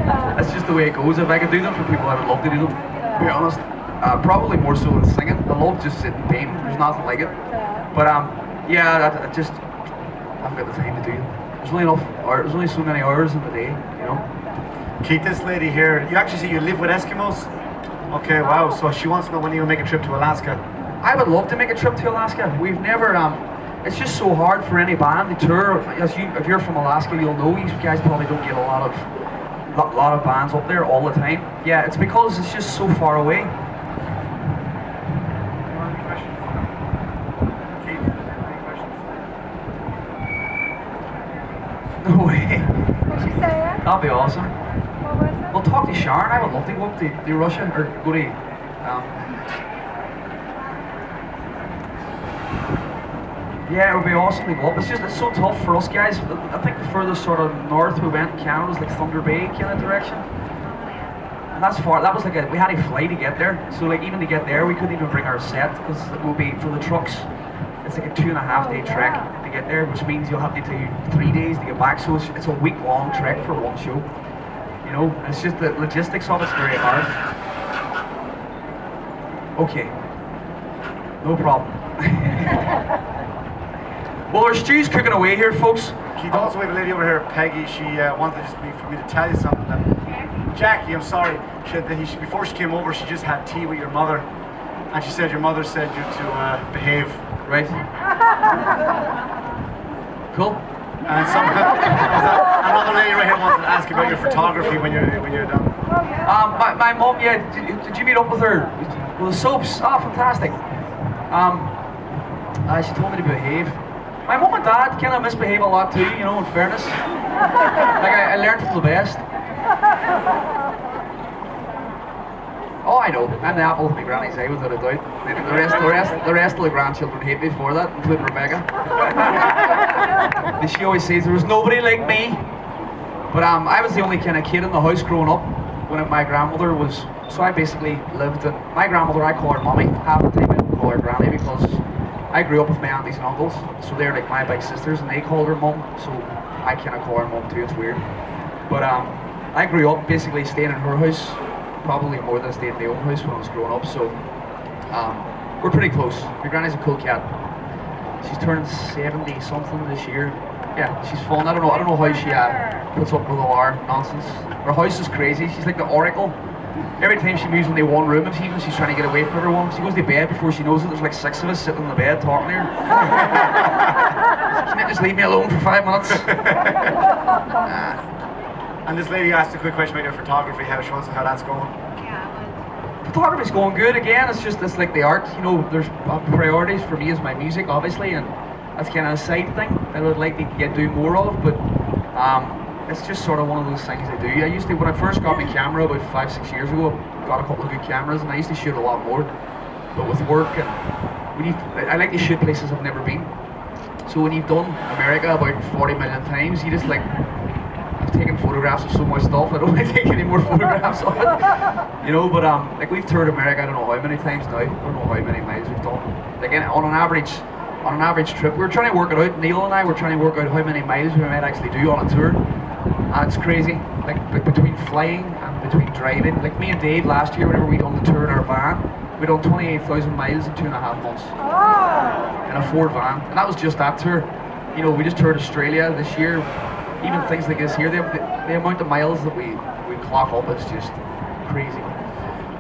That's just the way it goes. If I could do them for people, I would love to do them. To be honest, probably more so than singing. I love just sitting painting. There's nothing like it. But yeah, I just haven't got the time to do it. There's only enough. There's only so many hours in the day, you know. Keith, this lady here, you actually say you live with Eskimos? Okay, wow. So she wants to know when you'll make a trip to Alaska. I would love to make a trip to Alaska. We've never. It's just so hard for any band to tour. If you're from Alaska, you'll know you guys probably don't get a lot of bands up there all the time. Yeah, it's because it's just so far away. No way. What'd she say? That'd be awesome. What was it? Well, talk to Sharon. I would love to go up to Russia or go to. Yeah, it would be awesome to go up. It's so tough for us guys. I think the furthest sort of north we went in Canada was like Thunder Bay kind of direction. And that's far. That was like we had to fly to get there. So like even to get there, we couldn't even bring our set because it will be for the trucks. It's like a 2.5 day trek to get there, which means you'll have to do 3 days to get back. So it's a week-long trek for one show. You know, it's just the logistics of it's very hard. Okay, no problem. Well, our stew's cooking away here, folks. Keith, also we have a lady over here, Peggy. She wanted just for me to tell you something. Jackie, I'm sorry. She said that before she came over, she just had tea with your mother, and she said your mother said you to behave. Right. Cool. And another lady right here wanted to ask you about your photography when you're done. My mum, yeah. Did you meet up with her? Well, the soaps. Oh, fantastic. She told me to behave. My mum and dad kind of misbehave a lot too, you know, in fairness. Like, I learned from the best. Oh, I know. I'm the apple of my granny's eye, without a doubt. The rest of the grandchildren hate me for that, including Rebecca. She always says there was nobody like me. But I was the only kind of kid in the house growing up when my grandmother was. So I basically lived in my grandmother. I call her mommy half the time. I don't call her granny because I grew up with my aunties and uncles, so they're like my big sisters, and they called her mum, so I kind of call her mum too. It's weird, but I grew up basically staying in her house, probably more than I stayed in my own house when I was growing up. So we're pretty close. My granny's a cool cat. She's turned 70 something this year. Yeah, she's fun. I don't know how she puts up with all our nonsense. Her house is crazy. She's like the oracle. Every time she moves into one room, even she's trying to get away from everyone. She goes to bed before she knows it. There's like 6 of us sitting on the bed talking to her. She might just leave me alone for 5 minutes. And this lady asked a quick question about your photography. How that's going? Photography's going good again. It's like the art. You know, there's priorities for me is my music, obviously, and that's kind of a side thing that I would like to do more of. But it's just sort of one of those things I do. I used to, when I first got my camera about 5-6 years ago, got a couple of good cameras, and I used to shoot a lot more. But with work and I like to shoot places I've never been. So when you've done America about 40 million times, you just like, I've taken photographs of so much stuff. I don't want to take any more photographs of it. You know, but like we've toured America, I don't know how many times now. I don't know how many miles we've done. Like on an average trip, we're trying to work it out. Neil and I were trying to work out how many miles we might actually do on a tour. And it's crazy, like between flying and between driving. Like me and Dave last year, whenever we done the tour in our van, we done 28,000 miles in 2.5 months in a Ford van, and that was just that tour. You know, we just toured Australia this year. Even things like this here, the amount of miles that we clock up is just crazy.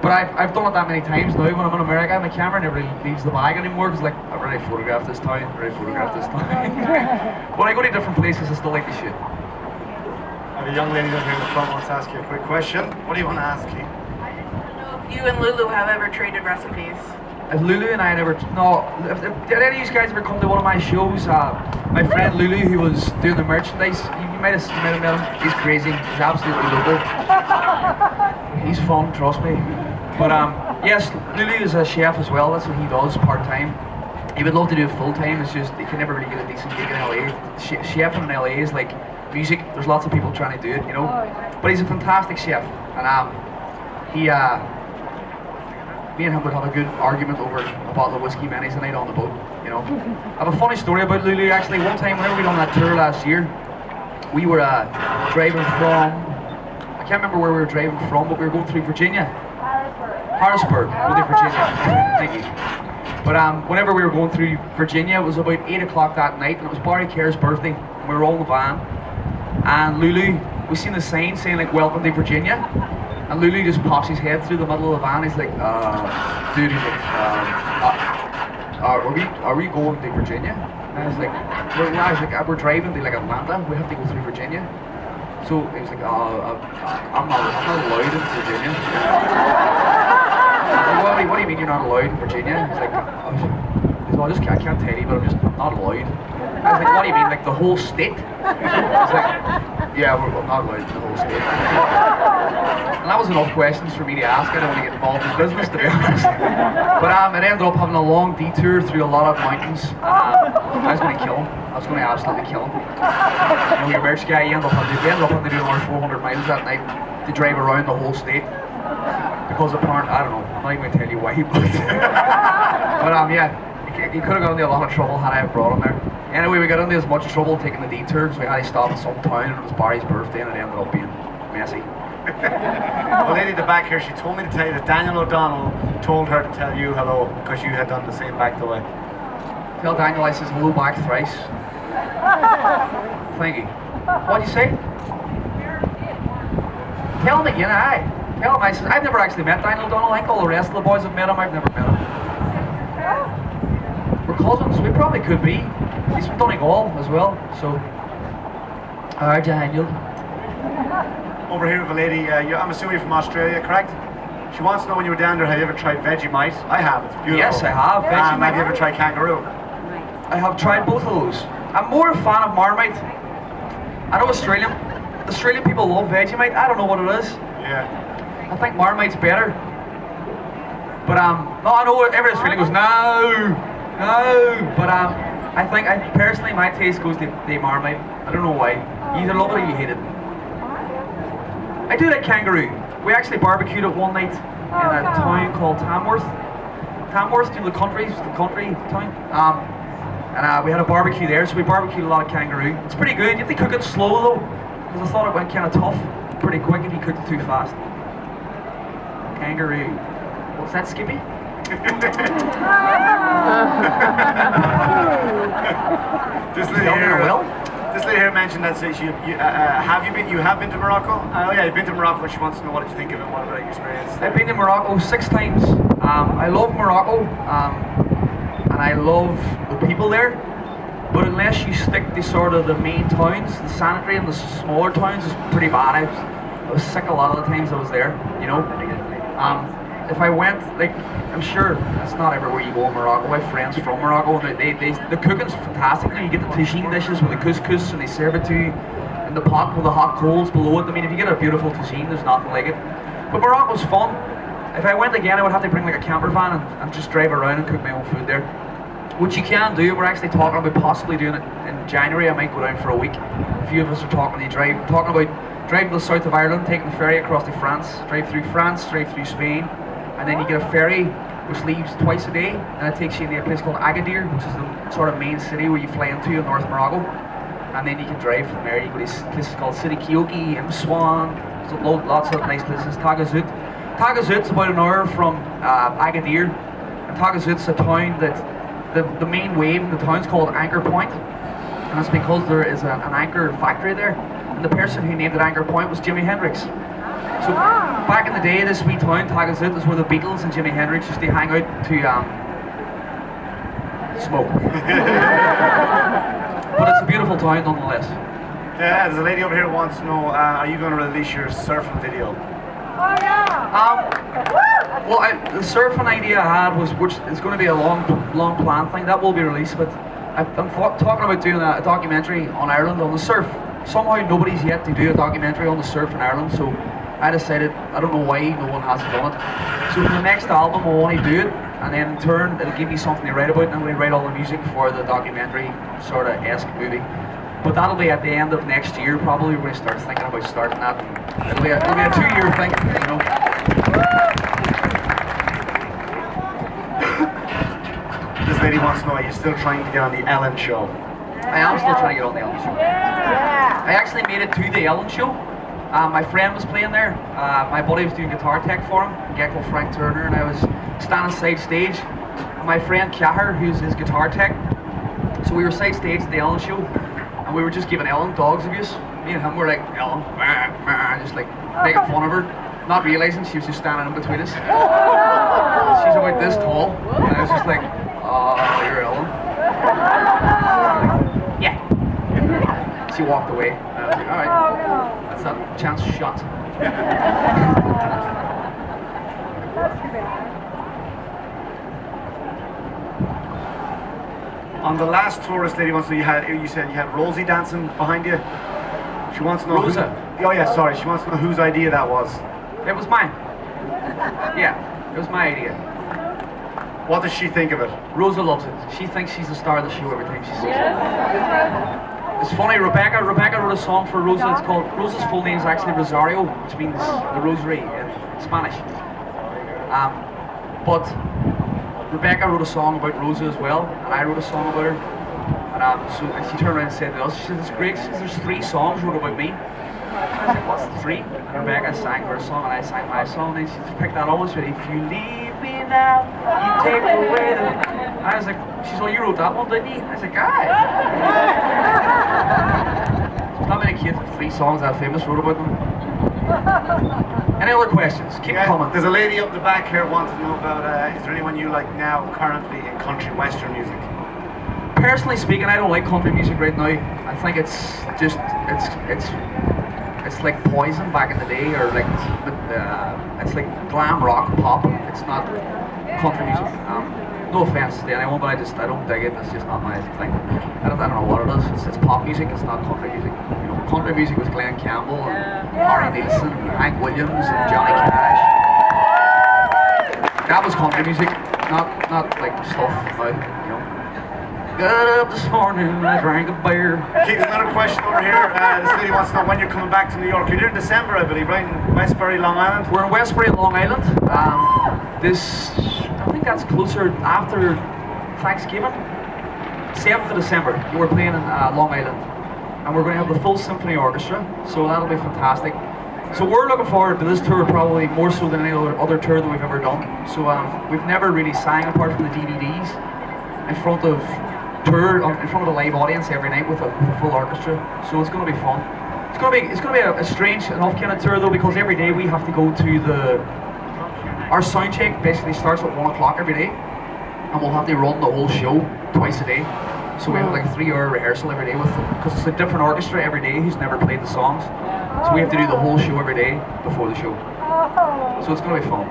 But I've done it that many times now. When I'm in America, my camera never really leaves the bag anymore because like I've already photographed this town, When I go to different places, I still like to shoot. A young lady down here in the front wants to ask you a quick question. What do you want to ask, Keith? I just want to know if you and Lulu have ever traded recipes. If Lulu and I never, no, did any of you guys ever come to one of my shows? My friend Lulu, who was doing the merchandise, you might have met him. He's crazy. He's absolutely local. He's fun, trust me. But yes, Lulu is a chef as well. That's what he does part-time. He would love to do it full-time. It's just he can never really get a decent gig in LA. Chefing in LA is like music. There's lots of people trying to do it, you know. But he's a fantastic chef, and me and him would have a good argument over a bottle of whiskey many's a night on the boat, you know. I have a funny story about Lulu actually. One time whenever we done that tour last year, we were driving from, I can't remember where we were driving from, but we were going through Virginia. Harrisburg, going through Virginia. Thank you. But whenever we were going through Virginia, it was about 8 o'clock that night, and it was Barry Kerr's birthday. And we were all in the van, and Lulu, we seen the sign saying like "Welcome to Virginia," and Lulu just pops his head through the middle of the van. He's like, dude, he's like, are we going to Virginia? And I was like, we're driving to like Atlanta. We have to go through Virginia. So he was like, I'm not allowed in Virginia. What do you mean you're not allowed in Virginia? He's like, I can't tell you, but I'm just not allowed. I was like, what do you mean, like the whole state? He's like, yeah, we're not allowed in the whole state. And that was enough questions for me to ask. I don't want to get involved in business, to be honest. But it ended up having a long detour through a lot of mountains. I was going to kill him. I was going to absolutely kill him. You know, your merch guy, you end up having to do another 400 miles that night to drive around the whole state. Because apparently, I don't know, I'm not even going to tell you why, but yeah, he could have got into a lot of trouble had I brought him there. Anyway, we got into as much trouble taking the detour, so we had to stop in some town, and it was Barry's birthday, and it ended up being messy. The lady at the back here, she told me to tell you that Daniel O'Donnell told her to tell you hello, because you had done the same back the way. Tell Daniel I says hello back thrice. Thank you. What'd you say? Tell him again, aye. Tell him, I said, I've never actually met Daniel O'Donnell. I think all the rest of the boys have met him. I've never met him. We're cousins. We probably could be. He's from Donegal as well, so. Daniel. Over here with a lady, I'm assuming you're from Australia, correct? She wants to know when you were down there, have you ever tried Vegemite? I have, it's beautiful. Yes, I have. Vegemite. Have you ever tried kangaroo? I have tried both of those. I'm more a fan of Marmite. I know Australian people love Vegemite. I don't know what it is. Yeah. I think Marmite's better. But no, I know every Australian goes, no. But I think, personally, my taste goes to Marmite. I don't know why. You either love it or you hate it. I do like kangaroo. We actually barbecued it one night in a town called Tamworth. Tamworth, you know, the country town. And we had a barbecue there, so we barbecued a lot of kangaroo. It's pretty good. You have to cook it slow though, because I thought it went kind of tough pretty quick if you cooked it too fast. Kangaroo. What's that, Skippy? This lady here mentioned that you have been to Morocco? Oh yeah, you've been to Morocco. She wants to know what did you think of it, what about your experience? I've been to Morocco 6 times. I love Morocco, and I love the people there. But unless you stick to sort of the main towns, the sanitary and the smaller towns is pretty bad. I was sick a lot of the times I was there, you know. If I went, like, I'm sure it's not everywhere you go in Morocco. I have friends from Morocco, and the cooking's fantastic. You get the tagine dishes with the couscous, and they serve it to you in the pot with the hot coals below it. I mean, if you get a beautiful tagine, there's nothing like it. But Morocco's fun. If I went again, I would have to bring like a camper van and just drive around and cook my own food there. Which you can do. We're actually talking about possibly doing it in January. I might go down for a week. A few of us are talking about driving to the south of Ireland, taking the ferry across to France, drive through Spain, and then you get a ferry which leaves twice a day, and it takes you into a place called Agadir, which is the sort of main city where you fly into in North Morocco. And then you can drive from there. You go to places called Sidi Kioki, Mswan, lots of nice places. Tagazout. Tagazout's about an hour from Agadir, and Tagazout's a town that the main wave in the town's called Anchor Point, and it's because there is an anchor factory there, and the person who named it Anchor Point was Jimi Hendrix. So back in the day, this wee town, Tagazout, is where the Beatles and Jimi Hendrix used to hang out to smoke. But it's a beautiful town nonetheless. Yeah, there's a lady over here who wants to know, are you going to release your surfing video? Well, the surfing idea I had was, which is going to be a long plan thing, that will be released, but I'm talking about doing a documentary on Ireland on the surf. Somehow nobody's yet to do a documentary on the surf in Ireland, so I decided, I don't know why no one hasn't done it. So for the next album I want to do it, and then in turn it'll give me something to write about, and I'm going to write all the music for the documentary sort of esque movie. But that'll be at the end of next year probably. We're going to start thinking about starting that. It'll be a 2-year thing, you know. This lady wants to know, are you still trying to get on the Ellen show? I am still trying to get on the Ellen show. I actually made it to the Ellen show. My friend was playing there. My buddy was doing guitar tech for him, a guy called Frank Turner, and I was standing side stage. And my friend Cahir, who's his guitar tech, so we were side stage at the Ellen show, and we were just giving Ellen dogs abuse. Me and him were like, Ellen, just like making fun of her, not realizing she was just standing in between us. She's about this tall, and I was just like, oh, you're Ellen. Yeah. She walked away, and I was like, alright, that's a chance shot. That's too bad. On the last tour, this lady wants to know, you said you had Rosie dancing behind you. She wants to know Rosa? Oh yeah, sorry. She wants to know whose idea that was. It was mine. Yeah, it was my idea. What does she think of it? Rosa loves it. She thinks she's the star of the show every time she sees it. It's funny, Rebecca wrote a song for Rosa. It's called, Rosa's full name is actually Rosario, which means the rosary in Spanish. But Rebecca wrote a song about Rosa as well, and I wrote a song about her. And she turned around and said to us, she said, it's great, she says, there's 3 songs wrote about me. I said, what's the 3? And Rebecca sang her song, and I sang my song, and she picked that on and said, if you leave me now, you take away the... And I was like, she's like, you wrote that one, didn't you? I was like, aye. There's not many kids with 3 songs that famous wrote about them. Any other questions? Keep them coming. There's a lady up the back here wanting to know about, is there anyone you like now, currently, in country western music? Personally speaking, I don't like country music right now. I think it's just, it's like Poison back in the day, or like, it's like glam rock pop. It's not country music. No offense to anyone, but I don't dig it. It's just not my thing. I don't know what it is. It's pop music. It's not country music. You know, country music was Glenn Campbell and Harry Nilsson and Hank Williams and Johnny Cash. That was country music, not like stuff now, you know. Got up this morning and I drank a beer. Okay, there's another question over here. This lady wants to know when you're coming back to New York. You're there in December, I believe, right in Westbury, Long Island? We're in Westbury, Long Island. I think that's closer after Thanksgiving. 7th of December, we're playing in Long Island. And we're going to have the full symphony orchestra, so that'll be fantastic. So we're looking forward to this tour probably more so than any other tour that we've ever done. So we've never really sang apart from the DVDs in front of a live audience every night with a full orchestra. So it's going to be fun. It's going to be a strange enough kind of tour though, because every day we have to go to our sound check basically starts at 1 o'clock every day, and we'll have to run the whole show twice a day. So we have like a 3-hour rehearsal every day with them, because it's a different orchestra every day who's never played the songs. So we have to do the whole show every day before the show. So it's going to be fun.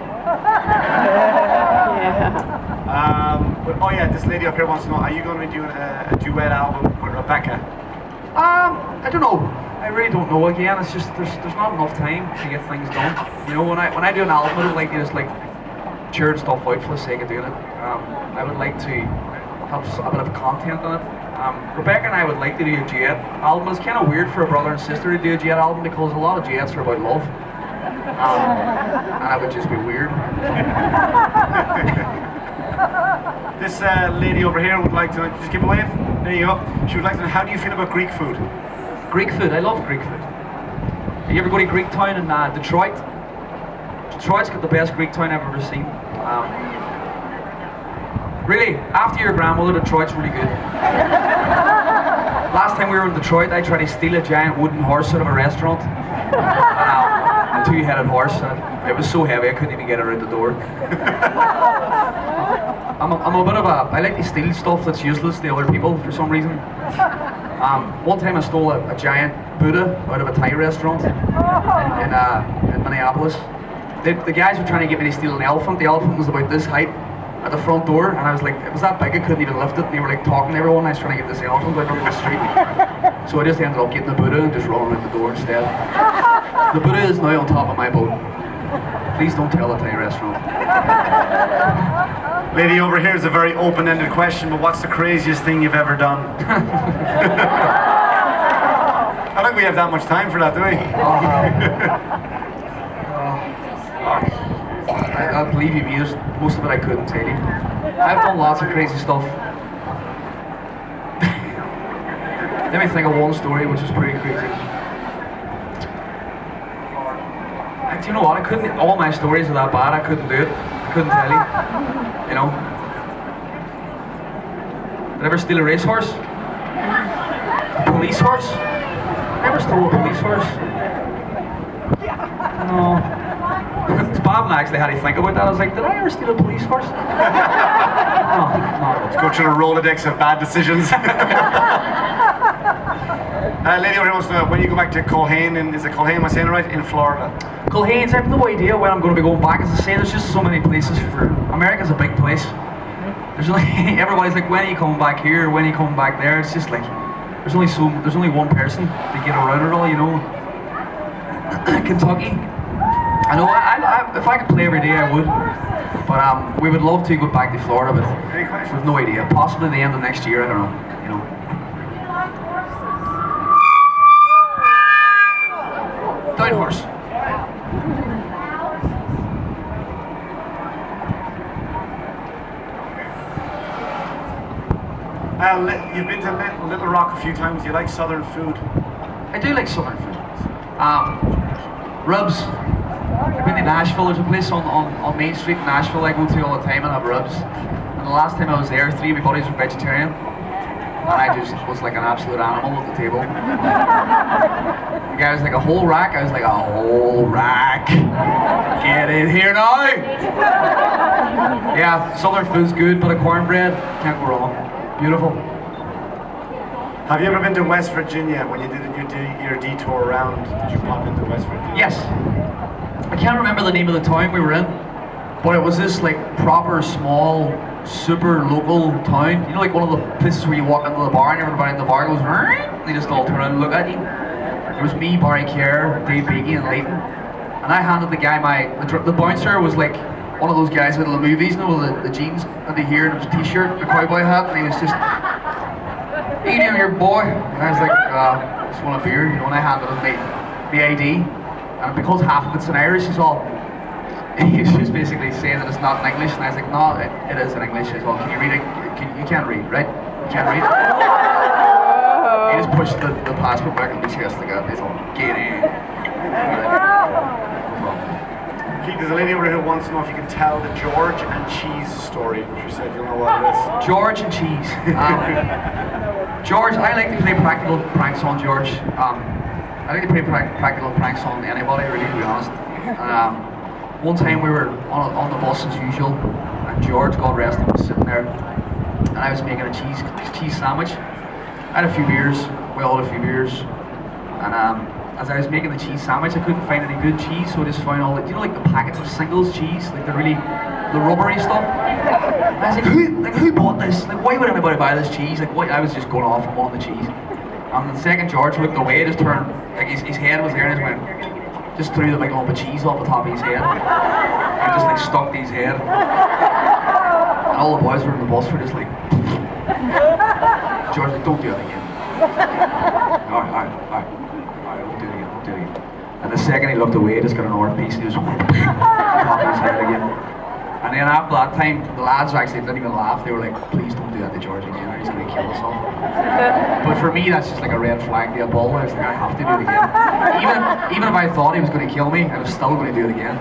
Oh yeah, this lady up here wants to know, are you going to be doing a duet album with Rebecca? I don't know. I really don't know. Again, it's just there's not enough time to get things done. You know, when I do an album, I don't like to just like churn stuff out for the sake of doing it. I would like to have a bit of content on it. Rebecca and I would like to do a duet album. It's kind of weird for a brother and sister to do a duet album because a lot of duets are about love, and that would just be weird. This lady over here would like to just give a wave. There you go. She would like to know, how do you feel about Greek food? Greek food. I love Greek food. You ever go to Greek Town in Detroit? Detroit's got the best Greek town I've ever seen. Really, after your grandmother, Detroit's really good. Last time we were in Detroit, I tried to steal a giant wooden horse out of a restaurant. A 2-headed horse. And it was so heavy I couldn't even get it out the door. I'm a bit of I like to steal stuff that's useless to other people for some reason. One time I stole a giant Buddha out of a Thai restaurant in Minneapolis. The guys were trying to get me to steal an elephant. The elephant was about this height at the front door, and I was like, it was that big I couldn't even lift it, and they were like talking to everyone, and I was trying to get this elephant out on the street. So I just ended up getting the Buddha and just running out the door instead. The Buddha is now on top of my boat. Please don't tell the Thai restaurant. Lady over here is a very open-ended question, but what's the craziest thing you've ever done? I don't think we have that much time for that, do we? I'll believe you me, most of it I couldn't tell you. I've done lots of crazy stuff. Let me think of one story which is pretty crazy. Do you know what? I couldn't. All my stories are that bad. I couldn't do it. I couldn't tell you. You know. Did I ever steal a racehorse? A police horse? I never stole a police horse. No. It's Bob and I actually had to think about that. I was like, did I ever steal a police horse? No. Let's go through the Rolodex of bad decisions. Lady over here wants to know, when you go back to Culhane, is it Culhane, am I saying it right, in Florida? Culhane's, I have no idea when I'm going to be going back. As I say, there's just so many places for... America's a big place. There's only... Everybody's like, when are you coming back here? When are you coming back there? It's just like... There's only one person to get around it all, you know. Kentucky. I know, if I could play every day, I would. But we would love to go back to Florida, but we've no idea. Possibly the end of next year, I don't know, you know. Down horse. You've been to Little Rock a few times. You like Southern food? I do like Southern food. Rubs. I've been to Nashville. There's a place on Main Street in Nashville I go to all the time and have rubs. And the last time I was there, 3 of my buddies were vegetarian. And I just was like an absolute animal at the table. The guy was like, a whole rack? I was like, a whole rack. Get in here now! Yeah, Southern food's good, but a cornbread, can't go wrong. Beautiful. Have you ever been to West Virginia when you did your detour around? Did you pop into West Virginia? Yes. I can't remember the name of the town we were in, but it was this like proper small, super local town. You know, like one of the places where you walk into the bar and everybody in the bar goes, and they just all turn around and look at you. There was me, Barry Kerr, Dave Beaky, and Leighton. And I handed the guy the bouncer was like one of those guys out of the movies, you know, the jeans under here and his t-shirt, the cowboy hat, and he was just, "How you doing here, boy?" And I was like, "Just want a beer," you know, and I handed him the ID. And because half of it's in Irish, he was just basically saying that it's not in English, and I was like, "No, it is in English." He's all, "Can you read it? You can't read, right? You can't read." He just pushed the passport back on the chest like that, and he's all, "Get in." Keith, there's a lady over here who wants to know if you can tell the George and Cheese story, which you said you'll know what it is. George and Cheese. George, I like to play practical pranks on George. I like to play practical pranks on anybody, really, to be honest. One time we were on the bus as usual, and George, God rest him, was sitting there, and I was making a cheese sandwich. I had a few beers, we all had a few beers, and as I was making the cheese sandwich, I couldn't find any good cheese, so I just found all the, you know, like the packets of Singles cheese, like the rubbery stuff. And I was like, who bought this? Like, why would anybody buy this cheese? Like, why? I was just going off and wanting the cheese. And the second George looked away, just turned, like his head was there, and just went, just threw the big lump of cheese off the top of his head, and just like stuck to his head. And all the boys were in the bus were just like, George, like, don't do it again. Alright, don't do it again, don't do it again. And the second he looked away, he just got an orange piece, and he just went on top of his head again. And then after that time, the lads actually didn't even laugh. They were like, "Please don't do that to George again, or he's going to kill us all." But for me, that's just like a red flag to a bull. I was like, I have to do it again. Even if I thought he was going to kill me, I was still going to do it again.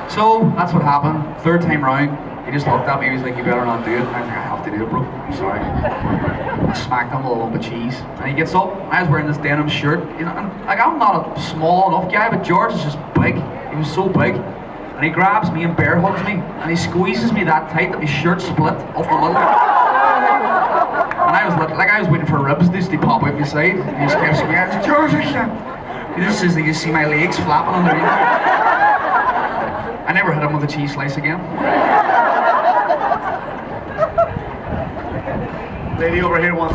So that's what happened. Third time round, he just looked at me. He was like, "You better not do it." And I was like, "I have to do it, bro. I'm sorry." I smacked him with a lump of cheese, and he gets up. I was wearing this denim shirt, you know, and like I'm not a small enough guy, but George is just big. He was so big. And he grabs me and bear hugs me, and he squeezes me that tight that my shirt split up the middle. And I was like, I was waiting for ribs just to pop out my side. And he just kept screaming, I was like, "George, I can't." He just says, you see my legs flapping underneath. I never hit him with a cheese slice again. Lady over here wants